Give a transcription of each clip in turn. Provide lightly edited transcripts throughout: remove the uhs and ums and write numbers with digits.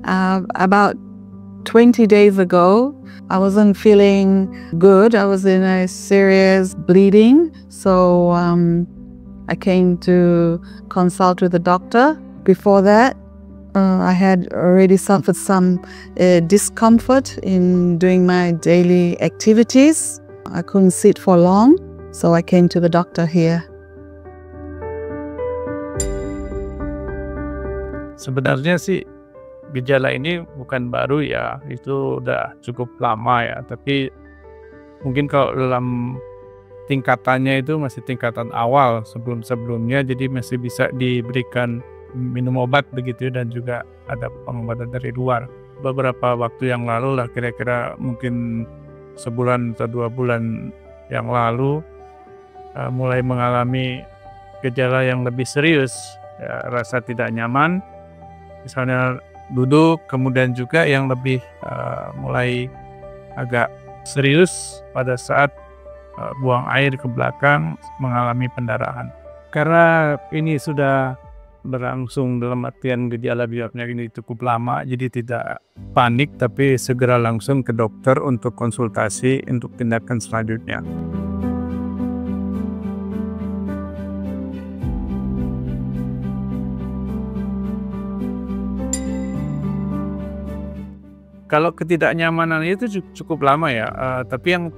About 20 days ago, I wasn't feeling good. I was in a serious bleeding. So I came to consult with the doctor. Before that, I had already suffered some discomfort in doing my daily activities. I couldn't sit for long, so I came to the doctor here. Sebenarnya sih gejala ini bukan baru ya, itu udah cukup lama ya, tapi mungkin kalau dalam tingkatannya itu masih tingkatan awal sebelum-sebelumnya, jadi masih bisa diberikan minum obat begitu dan juga ada pengobatan dari luar. Beberapa waktu yang lalu lah, kira-kira mungkin sebulan atau 2 bulan yang lalu, mulai mengalami gejala yang lebih serius, ya, rasa tidak nyaman, misalnya duduk, kemudian juga yang lebih mulai agak serius pada saat buang air ke belakang, mengalami pendarahan. Karena ini sudah berlangsung dalam artian gejala penyakit ini cukup lama, jadi tidak panik, tapi segera langsung ke dokter untuk konsultasi untuk tindakan selanjutnya. Kalau ketidaknyamanan itu cukup lama ya, tapi yang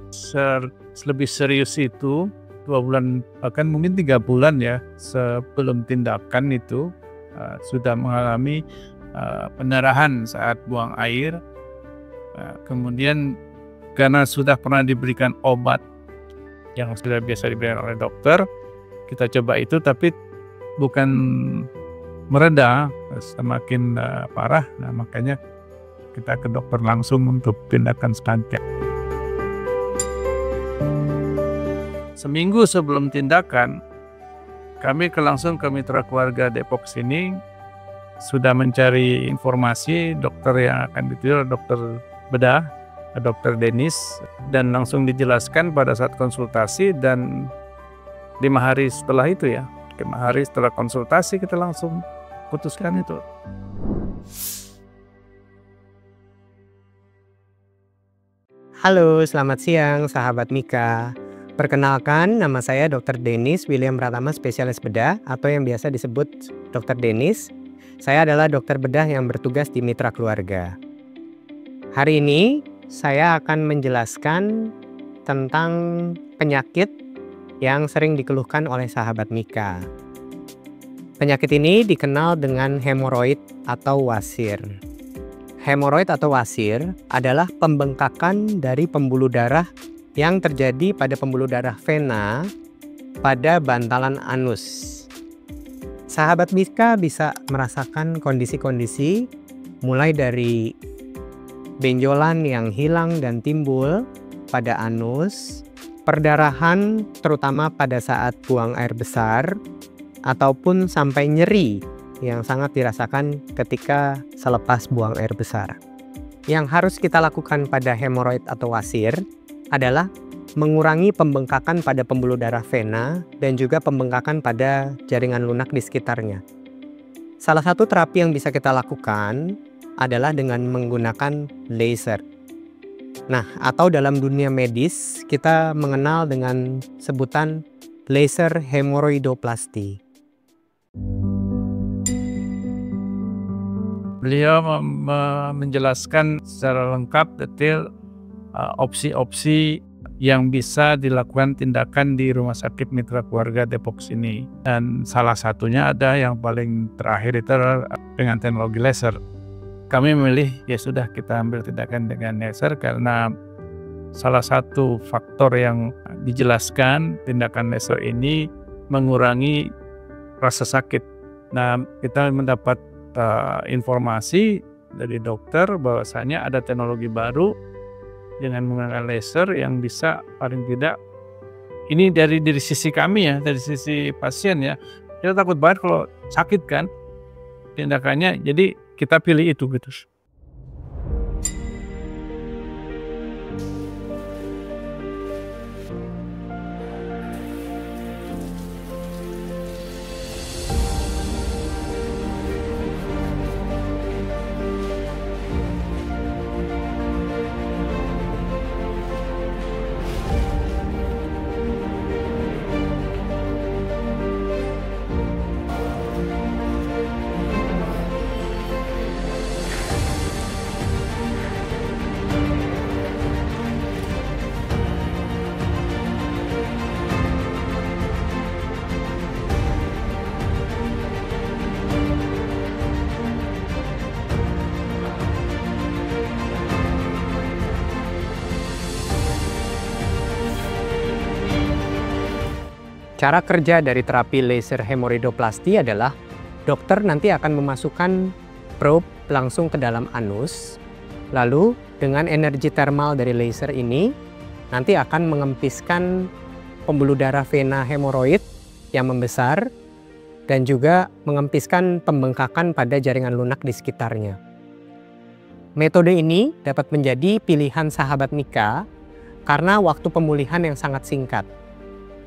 lebih serius itu 2 bulan, bahkan mungkin 3 bulan ya, sebelum tindakan itu sudah mengalami pendarahan saat buang air. Kemudian karena sudah pernah diberikan obat yang sudah biasa diberikan oleh dokter, kita coba itu tapi bukan mereda, semakin parah. Nah, makanya kita ke dokter langsung untuk tindakan selanjutnya. Seminggu sebelum tindakan, kami langsung ke Mitra Keluarga Depok sini, sudah mencari informasi dokter yang akan ditiru, dokter bedah, Dr. Denis, dan langsung dijelaskan pada saat konsultasi, dan 5 hari setelah itu ya, 5 hari setelah konsultasi kita langsung putuskan itu. Halo, selamat siang sahabat Mika. Perkenalkan, nama saya Dr. Denis William Pratama, spesialis bedah atau yang biasa disebut Dr. Denis. Saya adalah dokter bedah yang bertugas di Mitra Keluarga. Hari ini saya akan menjelaskan tentang penyakit yang sering dikeluhkan oleh sahabat Mika. Penyakit ini dikenal dengan hemoroid atau wasir. Hemoroid atau wasir adalah pembengkakan dari pembuluh darah yang terjadi pada pembuluh darah vena pada bantalan anus. Sahabat Mika bisa merasakan kondisi-kondisi mulai dari benjolan yang hilang dan timbul pada anus, perdarahan terutama pada saat buang air besar, ataupun sampai nyeri yang sangat dirasakan ketika selepas buang air besar. Yang harus kita lakukan pada hemoroid atau wasir adalah mengurangi pembengkakan pada pembuluh darah vena dan juga pembengkakan pada jaringan lunak di sekitarnya. Salah satu terapi yang bisa kita lakukan adalah dengan menggunakan laser. Nah, atau dalam dunia medis kita mengenal dengan sebutan laser hemoroidoplasti. Beliau menjelaskan secara lengkap, detail, opsi-opsi yang bisa dilakukan tindakan di Rumah Sakit Mitra Keluarga Depok sini. Dan salah satunya ada yang paling terakhir itu adalah dengan teknologi laser. Kami memilih, ya sudah kita ambil tindakan dengan laser karena salah satu faktor yang dijelaskan tindakan laser ini mengurangi rasa sakit. Nah, kita mendapat informasi dari dokter bahwasanya ada teknologi baru dengan menggunakan laser yang bisa paling tidak, ini dari sisi kami ya, dari sisi pasien ya, kita takut banget kalau sakit kan tindakannya, jadi kita pilih itu gitu. Cara kerja dari terapi laser hemoroidoplasti adalah dokter nanti akan memasukkan probe langsung ke dalam anus, lalu dengan energi termal dari laser ini nanti akan mengempiskan pembuluh darah vena hemoroid yang membesar dan juga mengempiskan pembengkakan pada jaringan lunak di sekitarnya. Metode ini dapat menjadi pilihan sahabat Mika karena waktu pemulihan yang sangat singkat.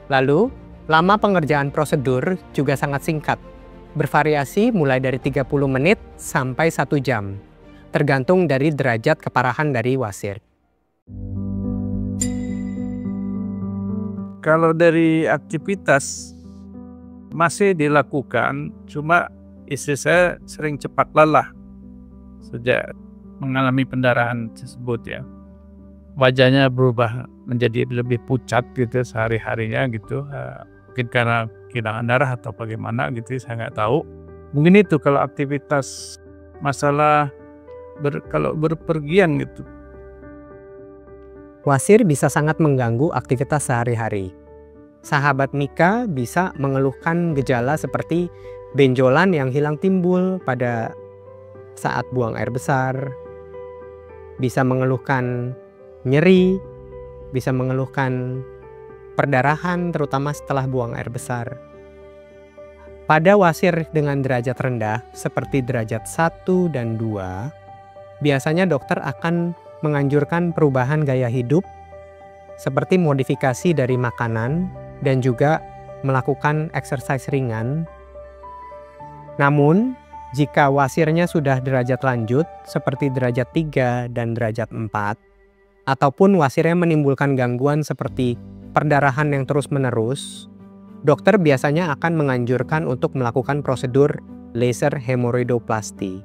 Lalu, lama pengerjaan prosedur juga sangat singkat, bervariasi mulai dari 30 menit sampai 1 jam, tergantung dari derajat keparahan dari wasir. Kalau dari aktivitas masih dilakukan, cuma istri saya sering cepat lelah sejak mengalami pendarahan tersebut ya. Wajahnya berubah menjadi lebih pucat gitu sehari-harinya gitu. Mungkin karena kehilangan darah atau bagaimana gitu, saya nggak tahu. Mungkin itu kalau aktivitas masalah kalau berpergian gitu. Wasir bisa sangat mengganggu aktivitas sehari-hari. Sahabat Mika bisa mengeluhkan gejala seperti benjolan yang hilang timbul pada saat buang air besar, bisa mengeluhkan nyeri, bisa mengeluhkan perdarahan terutama setelah buang air besar. Pada wasir dengan derajat rendah seperti derajat 1 dan 2, biasanya dokter akan menganjurkan perubahan gaya hidup seperti modifikasi dari makanan dan juga melakukan exercise ringan. Namun, jika wasirnya sudah derajat lanjut seperti derajat 3 dan derajat 4, ataupun wasirnya menimbulkan gangguan seperti perdarahan yang terus-menerus, dokter biasanya akan menganjurkan untuk melakukan prosedur laser hemoroidoplasti.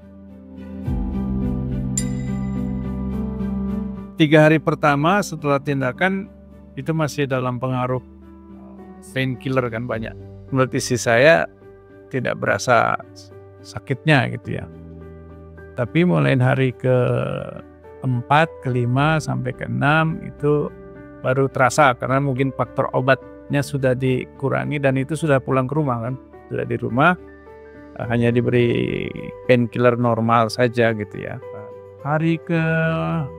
3 hari pertama setelah tindakan itu masih dalam pengaruh painkiller kan banyak. Menurut istri saya tidak berasa sakitnya gitu ya. Tapi mulai hari ke-4, ke-5, sampai ke-6 itu baru terasa karena mungkin faktor obatnya sudah dikurangi dan itu sudah pulang ke rumah kan. Sudah di rumah hanya diberi painkiller normal saja gitu ya. Hari ke-7,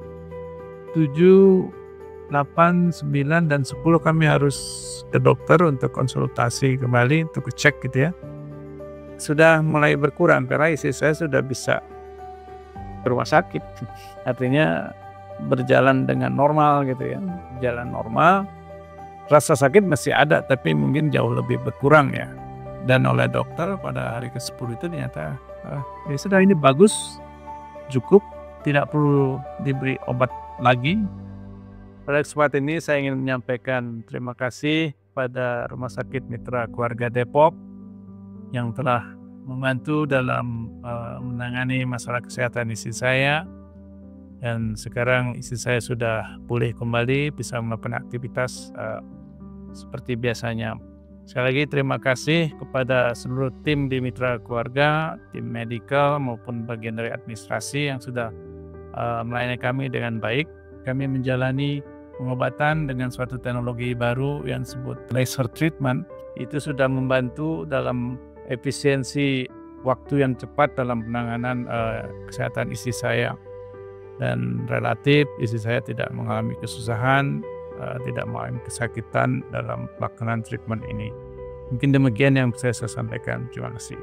8, 9, dan 10 kami harus ke dokter untuk konsultasi kembali untuk cek gitu ya. Sudah mulai berkurang karena istri saya sudah bisa ke rumah sakit. Artinya berjalan dengan normal gitu ya. Jalan normal. Rasa sakit masih ada tapi mungkin jauh lebih berkurang ya. Dan oleh dokter pada hari ke-10 itu ternyata ya sudah, ini bagus, cukup, tidak perlu diberi obat lagi. Pada kesempatan ini saya ingin menyampaikan terima kasih pada Rumah Sakit Mitra Keluarga Depok yang telah membantu dalam menangani masalah kesehatan istri saya. Dan sekarang istri saya sudah pulih kembali, bisa melakukan aktivitas seperti biasanya. Sekali lagi terima kasih kepada seluruh tim di Mitra Keluarga, tim medical maupun bagian dari administrasi yang sudah melayani kami dengan baik. Kami menjalani pengobatan dengan suatu teknologi baru yang disebut laser treatment. Itu sudah membantu dalam efisiensi waktu yang cepat dalam penanganan kesehatan istri saya. Dan relatif istri saya tidak mengalami kesusahan, tidak mengalami kesakitan dalam pelaksanaan treatment ini. Mungkin demikian yang saya sampaikan. Terima kasih.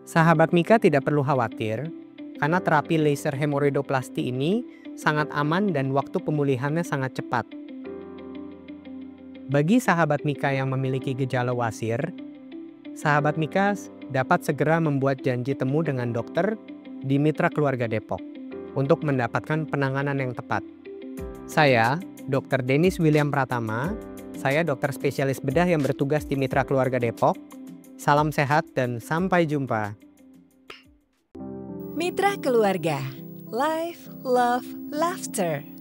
Sahabat Mika tidak perlu khawatir karena terapi laser hemoroidoplasti ini sangat aman dan waktu pemulihannya sangat cepat. Bagi sahabat Mika yang memiliki gejala wasir, sahabat Mika dapat segera membuat janji temu dengan dokter di Mitra Keluarga Depok untuk mendapatkan penanganan yang tepat. Saya, Dr. Denis William Pratama, saya dokter spesialis bedah yang bertugas di Mitra Keluarga Depok. Salam sehat dan sampai jumpa. Mitra Keluarga, Life, Love, Laughter.